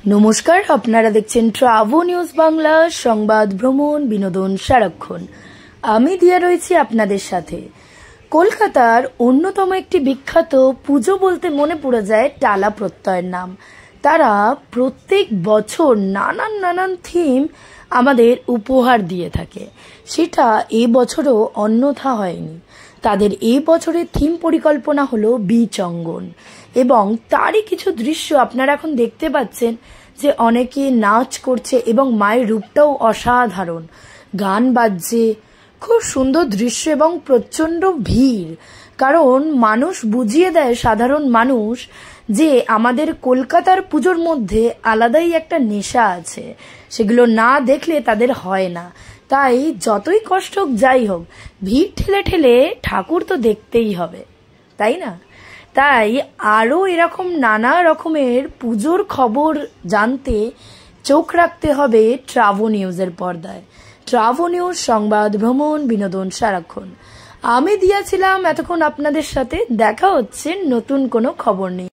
নমস্কার, আপনারা দেখছেন ট্রাভো নিউজ বাংলা, সংবাদ, ভ্রমণ, বিনোদন সারাক্ষণ। আমি দিয়া রয়েছি আপনাদের সাথে। কলকাতার অন্যতম একটি বিখ্যাত পুজো বলতে মনে পড়ে যায় টালা প্রত্যয়ের নাম। তারা প্রত্যেক বছর নানান থিম আমাদের উপহার দিয়ে থাকে, সেটা এই বছরও অন্যথা হয়নি। তাদের এই বছরের থিম পরিকল্পনা হলো বীচ অঙ্গন, এবং তারই কিছু দৃশ্য আপনারা এখন দেখতে পাচ্ছেন যে অনেকে নাচ করছে এবং মায়ের রূপটাও অসাধারণ, গান বাজছে, খুব সুন্দর দৃশ্য এবং প্রচণ্ড ভিড়। কারণ মানুষ বুঝিয়ে দেয়, সাধারণ মানুষ, যে আমাদের কলকাতার পুজোর মধ্যে আলাদাই একটা নেশা আছে, সেগুলো না দেখলে তাদের হয় না। তাই যতই কষ্ট হোক যাই হোক, ভিড় ঠেলে ঠেলে ঠাকুর তো দেখতেই হবে, তাই না? তাই আরও এরকম নানা রকমের পুজোর খবর জানতে চোখ রাখতে হবে ট্রাভো নিউজের পর্দায়। ট্রাভো নিউজ, সংবাদ, ভ্রমণ, বিনোদন সারাক্ষণ। আমি দিয়েছিলাম এতক্ষণ আপনাদের সাথে। দেখা হচ্ছে নতুন কোনো খবর নিয়ে।